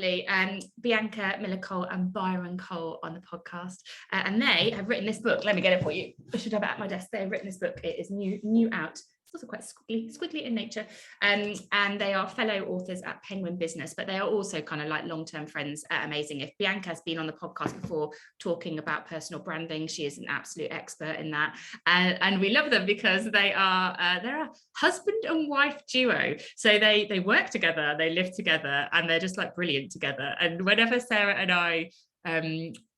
lovely Bianca Miller-Cole and Byron Cole on the podcast. And they have written this book. Let me get it for you. I should have it at my desk. They have written this book. It is new out. It's also quite squiggly in nature. And they are fellow authors at Penguin Business, but they are also kind of like long-term friends at Amazing. If Bianca has been on the podcast before talking about personal branding, she is an absolute expert in that. And we love them because they're a husband and wife duo. So they work together, they live together, and they're just like brilliant together. And whenever Sarah and I,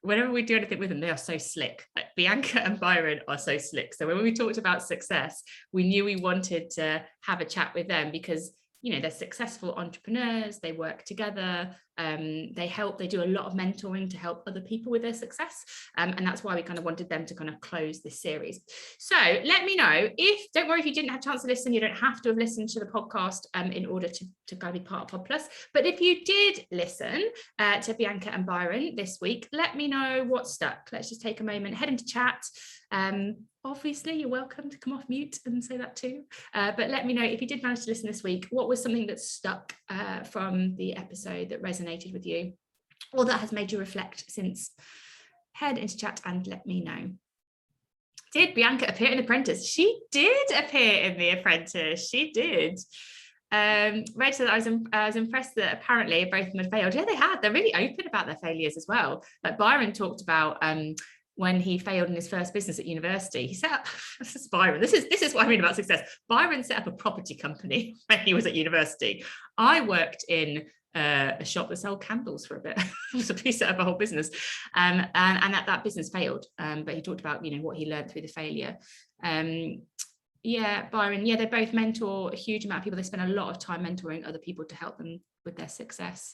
whenever we do anything with them, they are so slick. Like Bianca and Byron are so slick. So when we talked about success, we knew we wanted to have a chat with them because, you know, they're successful entrepreneurs, they work together, they do a lot of mentoring to help other people with their success. And that's why we kind of wanted them to kind of close this series. So let me know don't worry if you didn't have a chance to listen, you don't have to have listened to the podcast in order to kind of be part of Pod Plus. But if you did listen to Bianca and Byron this week, let me know what stuck. Let's just take a moment, head into chat. Obviously, you're welcome to come off mute and say that too. But let me know if you did manage to listen this week, what was something that stuck from the episode that resonated with you or that has made you reflect since. Head into chat and let me know. Did Bianca appear in Apprentice? She did appear in The Apprentice. She did. Rachel said I was impressed that apparently both of them had failed. Yeah, they had. They're really open about their failures as well. Like Byron talked about when he failed in his first business at university, he set up, this is Byron, this is what I mean about success. Byron set up a property company when he was at university. I worked in a shop that sold candles for a bit. So he set up a whole business, and that business failed. But he talked about, you know, what he learned through the failure. Yeah, Byron, yeah, they both mentor a huge amount of people. They spend a lot of time mentoring other people to help them with their success.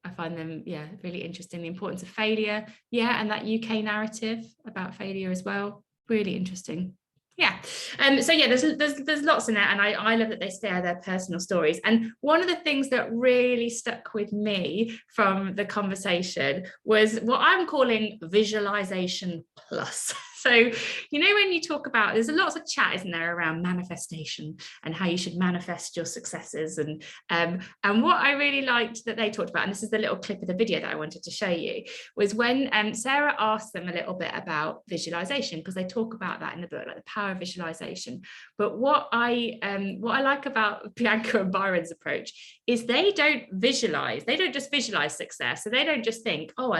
I find them, yeah, really interesting. The importance of failure, yeah, and that UK narrative about failure as well, really interesting. Yeah, so yeah, there's lots in there, and I love that they share their personal stories. And one of the things that really stuck with me from the conversation was what I'm calling visualization plus. So, you know, when you talk about, there's lots of chat, isn't there, around manifestation and how you should manifest your successes. And what I really liked that they talked about, and this is the little clip of the video that I wanted to show you, was when Sarah asked them a little bit about visualization, because they talk about that in the book, like the power of visualization. But what I like about Bianca and Byron's approach is they don't just visualize success. So they don't just think, oh,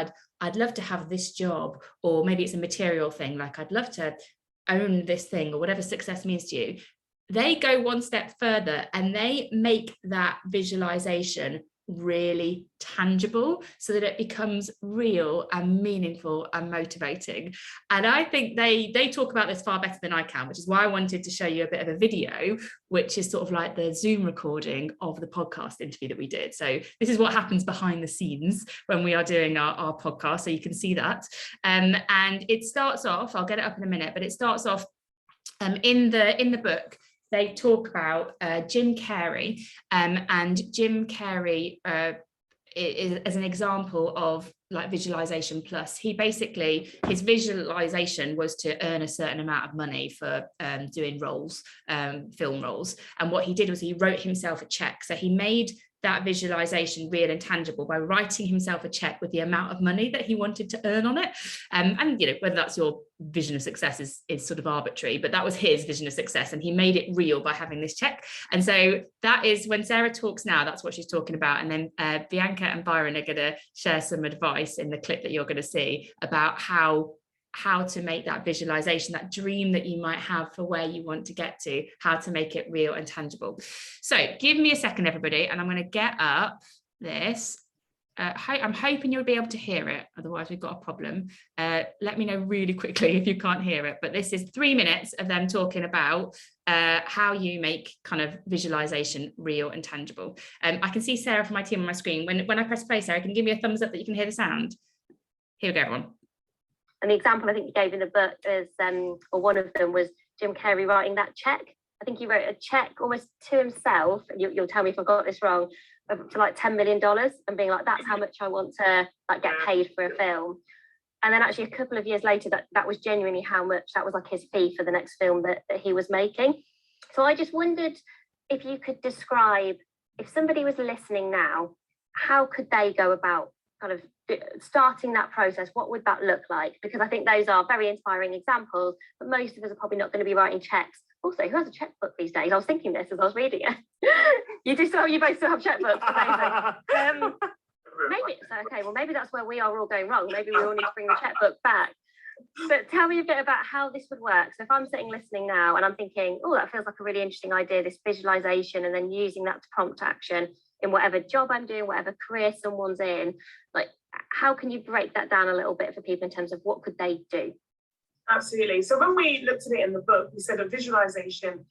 I'd love to have this job, or maybe it's a material thing, like I'd love to own this thing, or whatever success means to you. They go one step further and they make that visualization really tangible so that it becomes real and meaningful and motivating. And I think they talk about this far better than I can, which is why I wanted to show you a bit of a video, which is sort of like the Zoom recording of the podcast interview that we did. So this is what happens behind the scenes when we are doing our podcast, so you can see that. And it starts off, I'll get it up in a minute, but it starts off in the book. They talk about Jim Carrey, and Jim Carrey is as an example of like visualization plus. He basically, his visualization was to earn a certain amount of money for doing roles, film roles. And what he did was he wrote himself a check. So he made that visualization real and tangible by writing himself a check with the amount of money that he wanted to earn on it. And you know, whether that's your vision of success is sort of arbitrary, but that was his vision of success, and he made it real by having this check. And so that is when Sarah talks now, that's what she's talking about. And then Bianca and Byron are going to share some advice in the clip that you're going to see about how to make that visualization, that dream that you might have for where you want to get to, how to make it real and tangible. So give me a second, everybody, and I'm going to get up this. I'm hoping you'll be able to hear it, otherwise we've got a problem. Let me know really quickly if you can't hear it, but this is 3 minutes of them talking about how you make kind of visualization real and tangible. I can see Sarah from my team on my screen. When I press play, Sarah, can you give me a thumbs up that you can hear the sound? Here we go, everyone. And the example I think you gave in the book is, or one of them was Jim Carrey writing that check. I think he wrote a check almost to himself, and you'll tell me if I got this wrong, for like $10 million, and being like, that's how much I want to like get paid for a film. And then actually a couple of years later, that was genuinely how much, that was like his fee for the next film that he was making. So I just wondered if you could describe, if somebody was listening now how could they go about kind of starting that process? What would that look like? Because I think those are very inspiring examples, but most of us are probably not going to be writing checks. Also, who has a checkbook these days? I was thinking this as I was reading it. You both still have checkbooks. Maybe so. Okay, well, maybe that's where we are all going wrong. Maybe we all need to bring the checkbook back. But tell me a bit about how this would work. So if I'm sitting listening now and I'm thinking, oh, that feels like a really interesting idea, this visualization, and then using that to prompt action in whatever job I'm doing, whatever career someone's in, like, how can you break that down a little bit for people in terms of what could they do? Absolutely. So when we looked at it in the book, we said that visualization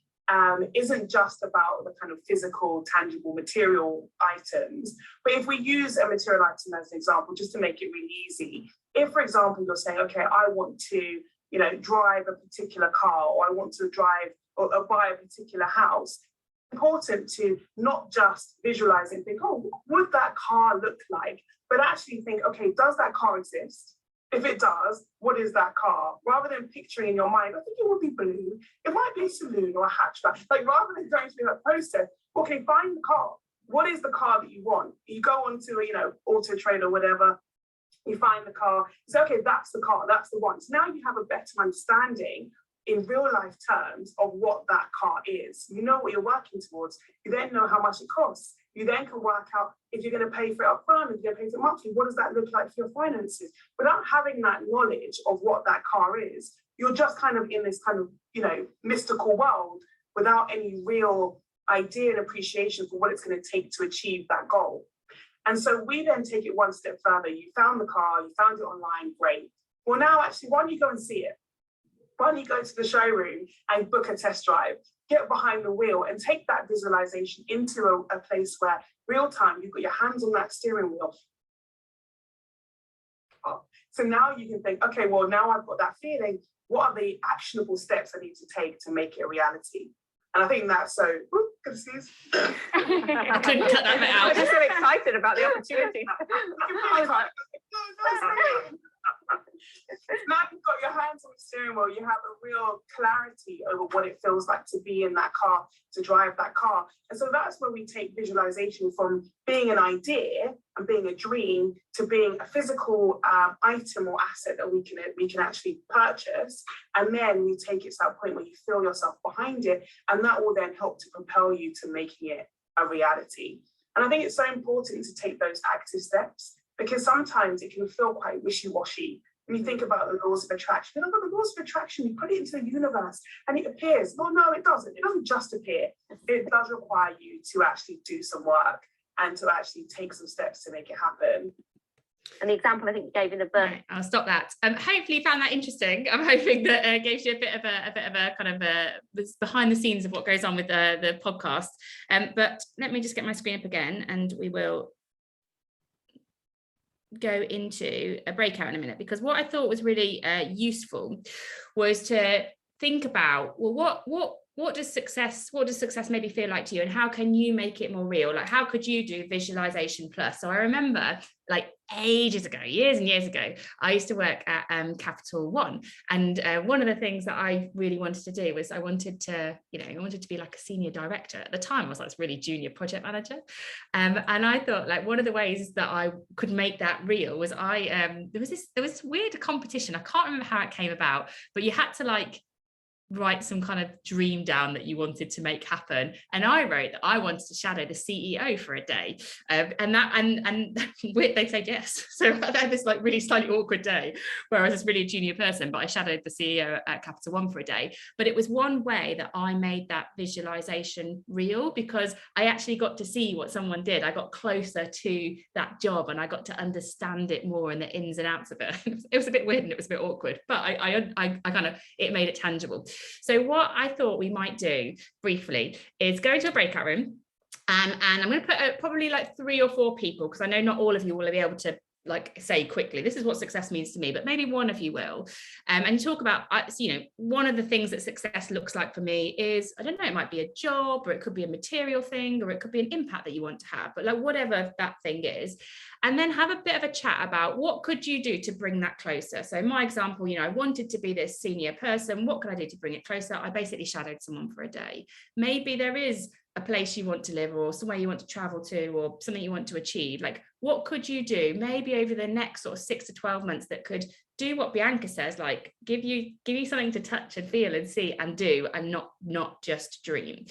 isn't just about the kind of physical, tangible, material items. But if we use a material item as an example, just to make it really easy, if, for example, you're saying, okay, I want to, drive a particular car, or I want to drive or buy a particular house, important to not just visualize and think, oh, what would that car look like? But actually think, okay, does that car exist? If it does, what is that car? Rather than picturing in your mind, I think it would be blue. It might be a saloon or a hatchback. Like, rather than going through that process, okay, find the car. What is the car that you want? You go onto, Auto Trader or whatever, you find the car, you say, okay, that's the car, that's the one. So now you have a better understanding in real life terms of what that car is. You know what you're working towards. You then know how much it costs. You then can work out if you're going to pay for it up front, if you're going to pay for it monthly, what does that look like for your finances? Without having that knowledge of what that car is, you're just kind of in this kind of, mystical world without any real idea and appreciation for what it's going to take to achieve that goal. And so we then take it one step further. You found the car, you found it online, great. Well, now actually, why don't you go and see it? Why don't you go to the showroom and book a test drive, get behind the wheel and take that visualization into a place where real time, you've got your hands on that steering wheel. So now you can think, okay, well, now I've got that feeling. What are the actionable steps I need to take to make it a reality? And I think that's so, good to see you. I couldn't cut that bit out. I was just so excited about the opportunity. I was like, now you've got your hands on the steering wheel, you have a real clarity over what it feels like to be in that car, to drive that car. And so that's where we take visualization from being an idea and being a dream to being a physical item or asset that we can actually purchase. And then you take it to that point where you feel yourself behind it, and that will then help to propel you to making it a reality. And I think it's so important to take those active steps, because sometimes it can feel quite wishy-washy. When you think about the laws of attraction, the laws of attraction, you put it into the universe and it appears. Well, no, it doesn't. It doesn't just appear. It does require you to actually do some work and to actually take some steps to make it happen. And the example I think you gave in the book. Right, I'll stop that. Hopefully you found that interesting. I'm hoping that gives you a bit of a kind of behind the scenes of what goes on with the podcast. But let me just get my screen up again, and we will go into a breakout in a minute, because what I thought was really useful was to think about, well, what does success maybe feel like to you, and how can you make it more real? Like, how could you do visualization plus? So I remember, like, ages ago, years and years ago, I used to work at Capital One, and one of the things that I really wanted to do was I wanted to be like a senior director. At the time I was like this really junior project manager, and I thought, like, one of the ways that I could make that real was there was this weird competition. I can't remember how it came about, but you had to, like, write some kind of dream down that you wanted to make happen, and I wrote that I wanted to shadow the CEO for a day, and they said yes. So I had this, like, really slightly awkward day where I was this really junior person, but I shadowed the CEO at Capital One for a day. But it was one way that I made that visualization real, because I actually got to see what someone did. I got closer to that job and I got to understand it more and the ins and outs of it. It was a bit weird and it was a bit awkward, but I kind of, it made it tangible. So what I thought we might do briefly is go into a breakout room, and I'm going to put probably like 3 or 4 people, because I know not all of you will be able to, like, say quickly, this is what success means to me, but maybe one of you will, and talk about, one of the things that success looks like for me is, I don't know, it might be a job, or it could be a material thing, or it could be an impact that you want to have, but, like, whatever that thing is. And then have a bit of a chat about what could you do to bring that closer. So my example, I wanted to be this senior person. What can I do to bring it closer? I basically shadowed someone for a day. Maybe there is a place you want to live, or somewhere you want to travel to, or something you want to achieve, like what could you do maybe over the next sort of 6 to 12 months that could do what Bianca says, like give you something to touch and feel and see and do, and not just dream.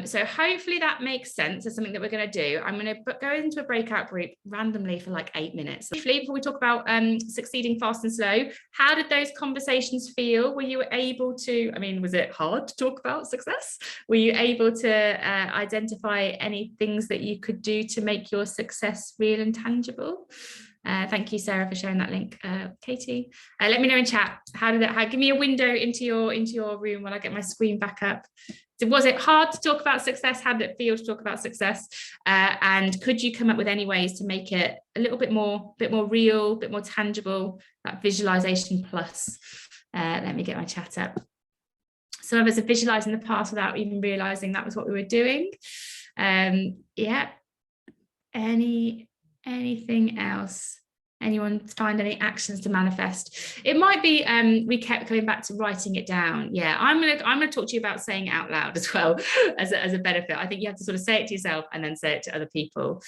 So hopefully that makes sense as something that we're going to do. I'm going to go into a breakout group randomly for like 8 minutes. Briefly, before we talk about succeeding fast and slow, how did those conversations feel? Were you able to, I mean, was it hard to talk about success? Were you able to identify any things that you could do to make your success real and tangible? Thank you, Sarah, for sharing that link. Katie, let me know in chat. Give me a window into your room while I get my screen back up. So was it hard to talk about success? How did it feel to talk about success? And could you come up with any ways to make it a little bit more real, a bit more tangible, that visualization plus? Let me get my chat up. Some of us have visualized in the past without even realizing that was what we were doing. Yeah. Anything else? Anyone find any actions to manifest? It might be we kept coming back to writing it down. Yeah, I'm gonna talk to you about saying it out loud as well as a benefit. I think you have to sort of say it to yourself and then say it to other people.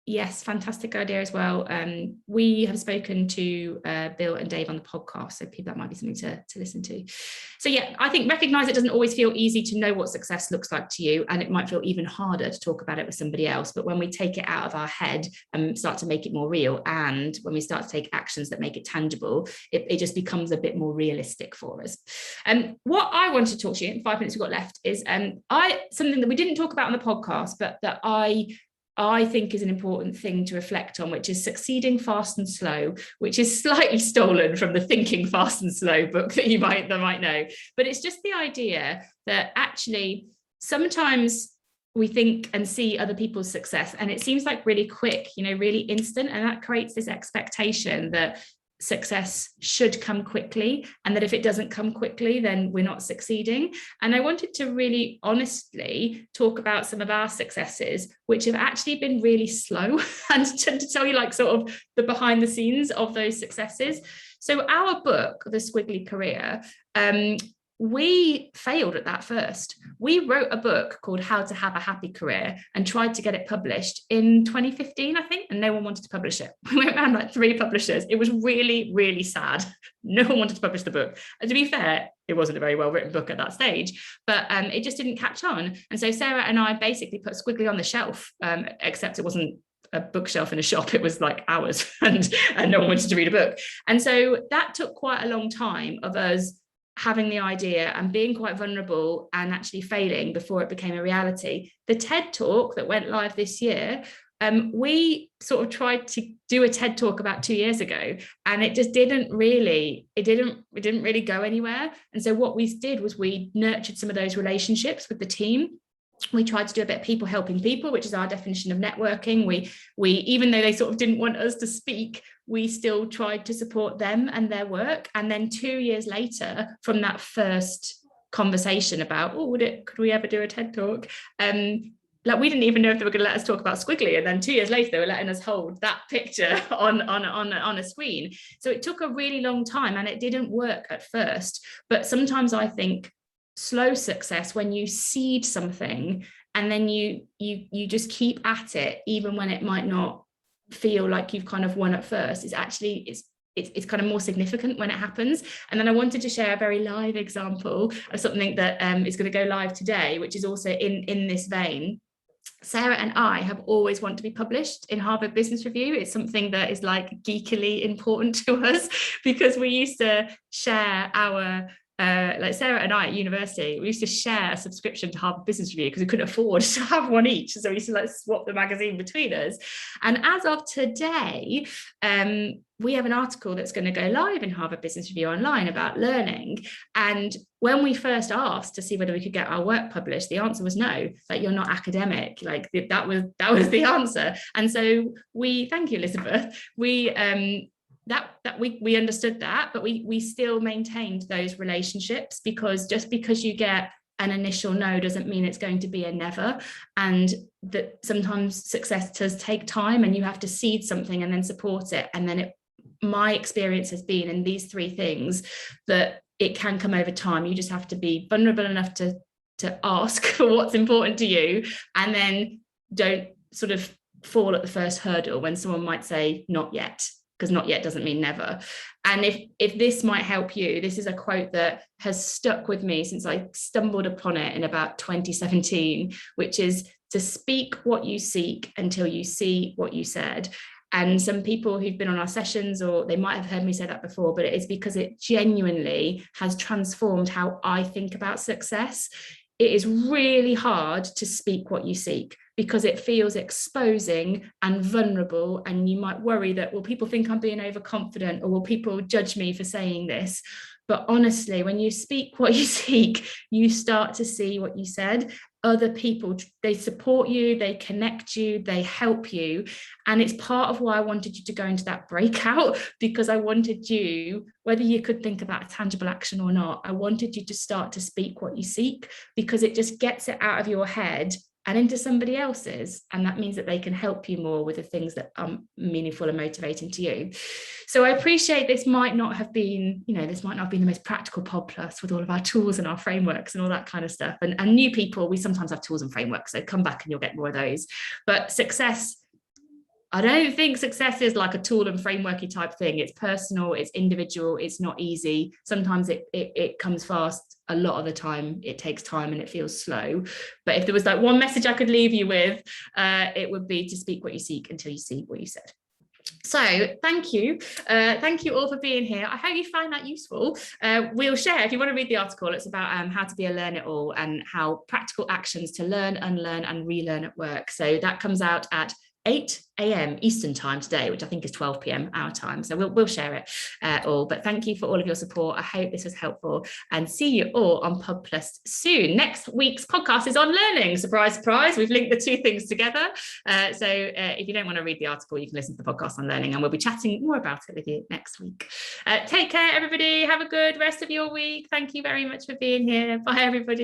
Yes, fantastic idea as well. We have spoken to Bill and Dave on the podcast, so people, that might be something to listen to. So yeah, I think recognize it doesn't always feel easy to know what success looks like to you, and it might feel even harder to talk about it with somebody else. But when we take it out of our head and start to make it more real, and when we start to take actions that make it tangible, it just becomes a bit more realistic for us. What I want to talk to you in 5 minutes we've got left is something that we didn't talk about on the podcast, but that I think is an important thing to reflect on, which is succeeding fast and slow, which is slightly stolen from the Thinking Fast and Slow book that you might know. But it's just the idea that actually sometimes we think and see other people's success and it seems like really quick, really instant. And that creates this expectation that success should come quickly, and that if it doesn't come quickly, then we're not succeeding. And I wanted to really honestly talk about some of our successes, which have actually been really slow, and to tell you like sort of the behind the scenes of those successes. So our book, The Squiggly Career, we failed at that first. We wrote a book called How to Have a Happy Career and tried to get it published in 2015, I think, and no one wanted to publish it. We went around like 3 publishers. It was really, really sad. No one wanted to publish the book. And to be fair, it wasn't a very well written book at that stage, but it just didn't catch on. And so Sarah and I basically put Squiggly on the shelf, except it wasn't a bookshelf in a shop, it was like ours, and no one wanted to read a book. And so that took quite a long time of us having the idea and being quite vulnerable and actually failing before it became a reality. The TED Talk that went live this year, we sort of tried to do a TED Talk about 2 years ago, and it just didn't really go anywhere. And so what we did was we nurtured some of those relationships with the team. We tried to do a bit of people helping people, which is our definition of networking. We even though they sort of didn't want us to speak, we still tried to support them and their work. And then 2 years later, from that first conversation about, could we ever do a TED Talk? Like we didn't even know if they were going to let us talk about Squiggly. And then 2 years later, they were letting us hold that picture on a screen. So it took a really long time, and it didn't work at first. But sometimes I think slow success, when you seed something and then you just keep at it, even when it might not feel like you've kind of won at first, is actually it's kind of more significant when it happens. And then I wanted to share a very live example of something that is going to go live today, which is also in this vein. Sarah and I have always wanted to be published in Harvard Business Review. It's something that is like geekily important to us, because we used to share our like Sarah and I at university, we used to share a subscription to Harvard Business Review because we couldn't afford to have one each. So we used to like swap the magazine between us. And as of today, we have an article that's going to go live in Harvard Business Review online about learning. And when we first asked to see whether we could get our work published, the answer was no, like you're not academic. Like that was the answer. And so thank you, Elizabeth. We understood that, but we still maintained those relationships, because just because you get an initial no doesn't mean it's going to be a never, and that sometimes success does take time, and you have to seed something and then support it. And then my experience has been in these 3 things that it can come over time. You just have to be vulnerable enough to to ask for what's important to you, and then don't sort of fall at the first hurdle when someone might say not yet, because not yet doesn't mean never. And if this might help you, this is a quote that has stuck with me since I stumbled upon it in about 2017, which is to speak what you seek until you see what you said. And some people who've been on our sessions, or they might have heard me say that before, but it is because it genuinely has transformed how I think about success. It is really hard to speak what you seek because it feels exposing and vulnerable, and you might worry that, will people think I'm being overconfident, or will people judge me for saying this? But honestly, when you speak what you seek, you start to see what you said. Other people, they support you, they connect you, they help you. And it's part of why I wanted you to go into that breakout, because I wanted you, whether you could think about a tangible action or not, I wanted you to start to speak what you seek, because it just gets it out of your head and into somebody else's. And that means that they can help you more with the things that are meaningful and motivating to you. So I appreciate this might not have been, this might not have been the most practical Pod Plus with all of our tools and our frameworks and all that kind of stuff. And new people, we sometimes have tools and frameworks, so come back and you'll get more of those. But success, I don't think success is like a tool and frameworky type thing. It's personal, it's individual, it's not easy. Sometimes it comes fast. A lot of the time it takes time and it feels slow. But if there was like one message I could leave you with, it would be to speak what you seek until you see what you said. So thank you all for being here. I hope you find that useful. We'll share, if you want to read the article, it's about how to be a learn it all and how practical actions to learn, unlearn and relearn at work. So that comes out at 8 a.m. Eastern time today, which I think is 12 p.m. our time. So we'll share it all. But thank you for all of your support. I hope this was helpful, and see you all on Pod Plus soon. Next week's podcast is on learning. Surprise, surprise. We've linked the two things together. So if you don't want to read the article, you can listen to the podcast on learning, and we'll be chatting more about it with you next week. Take care, everybody. Have a good rest of your week. Thank you very much for being here. Bye, everybody.